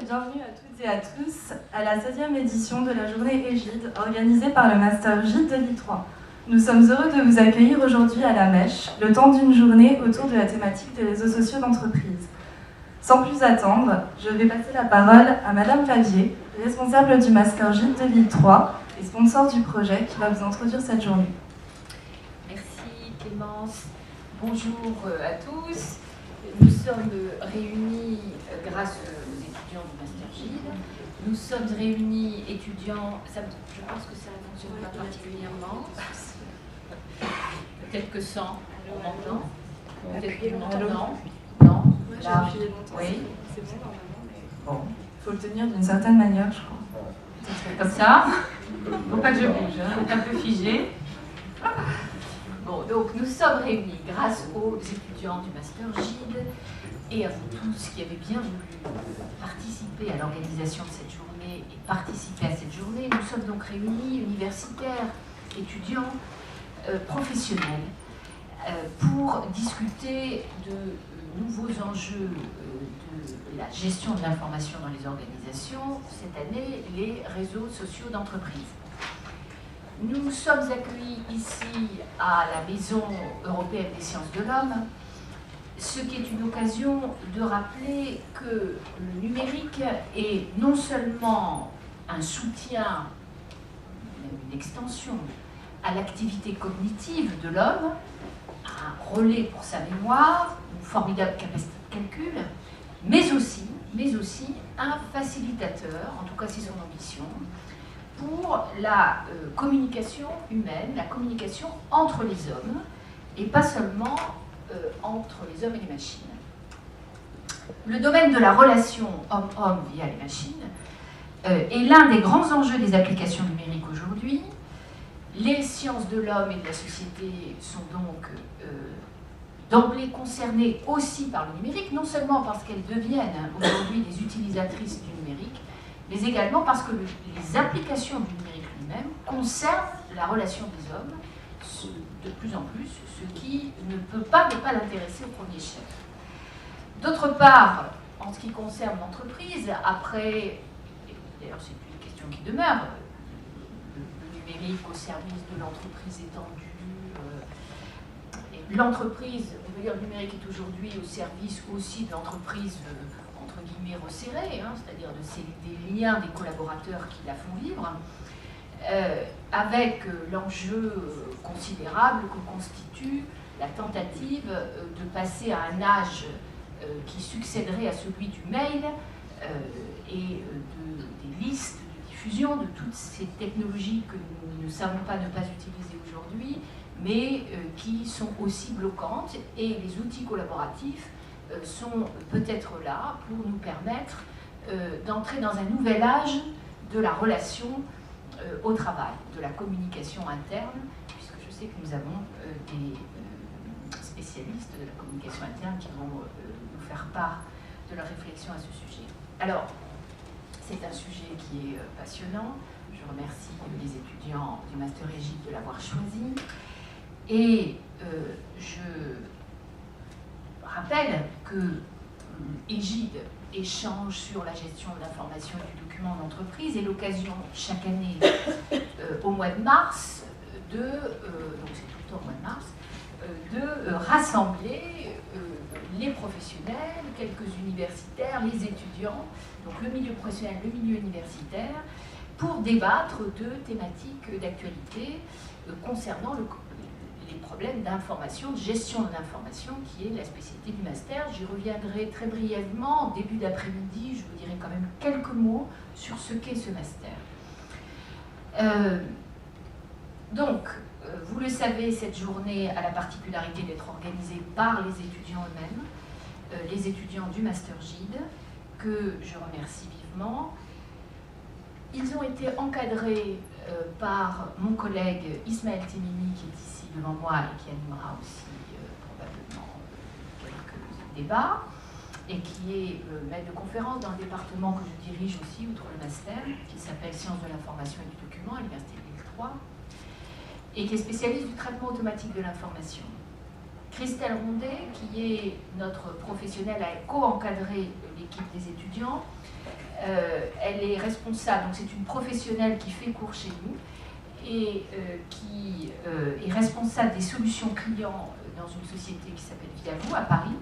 bienvenue à toutes et à tous à la 16e édition de la journée Égide organisée par le Master Gide de l'I3. Nous sommes heureux de vous accueillir aujourd'hui à la Mèche, le temps d'une journée autour de la thématique des réseaux sociaux d'entreprise. Sans plus attendre, je vais passer la parole à Madame Favier, responsable du Master Gide de l'I3 et sponsor du projet qui va vous introduire cette journée. Merci Clémence. Bonjour à tous. Nous sommes réunis grâce aux étudiants du Master Gide. Nous sommes réunis étudiants, je pense que ça ne fonctionne pas particulièrement. Peut-être que 100, on m'entend. Peut-être que non. Non. Là, oui. C'est bon normalement, mais bon, il faut le tenir d'une certaine manière, je crois. Comme ça. Faut pas que je bouge, hein. C'est un peu figé. Bon, donc nous sommes réunis grâce aux étudiants du Master Gide et à vous tous qui avez bien voulu participer à l'organisation de cette journée et participer à cette journée. Nous sommes donc réunis, universitaires, étudiants, professionnels, pour discuter de nouveaux enjeux de la gestion de l'information dans les organisations, cette année, les réseaux sociaux d'entreprise. Nous sommes accueillis ici à la Maison européenne des sciences de l'homme, ce qui est une occasion de rappeler que le numérique est non seulement un soutien, une extension à l'activité cognitive de l'homme, un relais pour sa mémoire, une formidable capacité de calcul, mais aussi un facilitateur, en tout cas c'est son ambition, pour la communication humaine, la communication entre les hommes, et pas seulement entre les hommes et les machines. Le domaine de la relation homme-homme via les machines est l'un des grands enjeux des applications numériques aujourd'hui. Les sciences de l'homme et de la société sont donc d'emblée concernées aussi par le numérique, non seulement parce qu'elles deviennent aujourd'hui des utilisatrices du numérique, mais également parce que les applications du numérique lui-même concernent la relation des hommes, de plus en plus, ce qui ne peut pas ne pas l'intéresser au premier chef. D'autre part, en ce qui concerne l'entreprise, après, d'ailleurs c'est une question qui demeure, le numérique au service de l'entreprise étendue, et l'entreprise, on veut dire le numérique est aujourd'hui au service aussi de l'entreprise entre guillemets resserrée, hein, c'est-à-dire des liens des collaborateurs qui la font vivre, avec l'enjeu considérable que constitue la tentative de passer à un âge qui succéderait à celui du mail et des listes de diffusion de toutes ces technologies que nous ne savons pas ne pas utiliser aujourd'hui, mais qui sont aussi bloquantes, et les outils collaboratifs sont peut-être là pour nous permettre d'entrer dans un nouvel âge de la relation au travail, de la communication interne, puisque je sais que nous avons des spécialistes de la communication interne qui vont nous faire part de leur réflexion à ce sujet. Alors, c'est un sujet qui est passionnant. Je remercie les étudiants du Master Égide de l'avoir choisi. Et je rappelle que Égide échange sur la gestion de l'information et du document d'entreprise et l'occasion chaque année au mois de mars donc c'est tout le temps au mois de mars, de rassembler les professionnels, quelques universitaires, les étudiants, donc le milieu professionnel, le milieu universitaire, pour débattre de thématiques d'actualité concernant les problèmes d'information, de gestion de l'information, qui est la spécialité du master. J'y reviendrai très brièvement, en début d'après-midi, je vous dirai quand même quelques mots sur ce qu'est ce master. Vous le savez, cette journée a la particularité d'être organisée par les étudiants eux-mêmes, les étudiants du Master Gide, que je remercie vivement. Ils ont été encadrés par mon collègue Ismaël Temimi, qui est ici devant moi et qui animera aussi probablement quelques débats, et qui est maître de conférence dans le département que je dirige aussi, outre le master, qui s'appelle Sciences de l'information et du document à l'Université de Lille 3, et qui est spécialiste du traitement automatique de l'information. Christelle Rondet, qui est notre professionnelle, a co-encadré l'équipe des étudiants, Elle est responsable, donc c'est une professionnelle qui fait cours chez nous et qui est responsable des solutions clients dans une société qui s'appelle Viavo à Paris,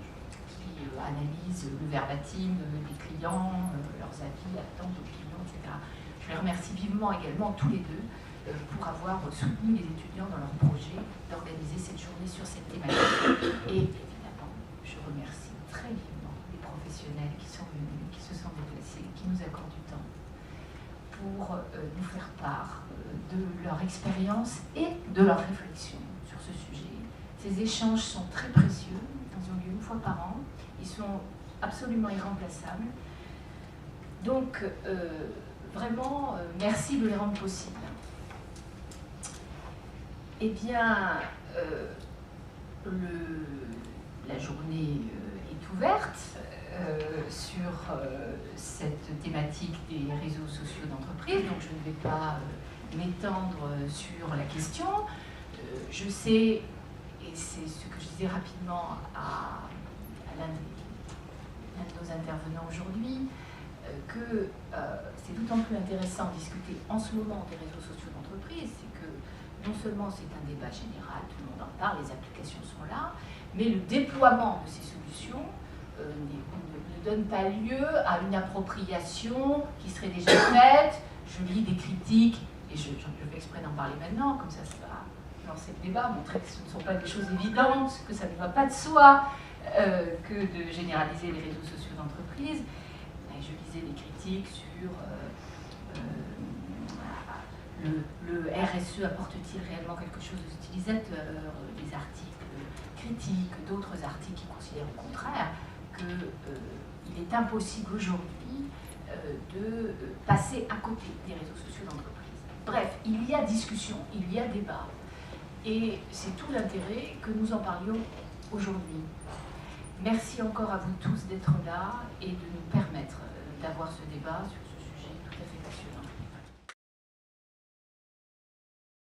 qui analyse le verbatim des clients, leurs avis, attentes d'opinion, etc. Je les remercie vivement également tous les deux pour avoir soutenu les étudiants dans leur projet d'organiser cette journée sur cette thématique. Et évidemment, je remercie très vivement les professionnels qui sont venus, qui se sont déplacés, qui nous accordent du temps pour nous faire part de leur expérience et de leur réflexion sur ce sujet. Ces échanges sont très précieux, ils ont lieu une fois par an, ils sont absolument irremplaçables. Donc, vraiment, merci de les rendre possibles. Eh bien, la journée est ouverte sur cette thématique des réseaux sociaux d'entreprise, donc je ne vais pas m'étendre sur la question. Je sais, et c'est ce que je disais rapidement à l'un de nos intervenants aujourd'hui, que c'est d'autant plus intéressant de discuter en ce moment des réseaux sociaux d'entreprise, c'est que non seulement c'est un débat général, tout le monde en parle, les applications sont là, mais le déploiement de ces solutions ne donne pas lieu à une appropriation qui serait déjà faite. Je lis des critiques, et je fais exprès d'en parler maintenant, comme ça va lancer le débat, montrer que ce ne sont pas des choses évidentes, que ça ne va pas de soi que de généraliser les réseaux sociaux d'entreprise. Je lisais des critiques sur le RSE apporte-t-il réellement quelque chose aux utilisateurs, des articles critiques, d'autres articles qui considèrent au contraire qu'il est impossible aujourd'hui de passer à côté des réseaux sociaux d'entreprise. Bref, il y a discussion, il y a débat, et c'est tout l'intérêt que nous en parlions aujourd'hui. Merci encore à vous tous d'être là et de nous permettre d'avoir ce débat sur ce sujet tout à fait passionnant.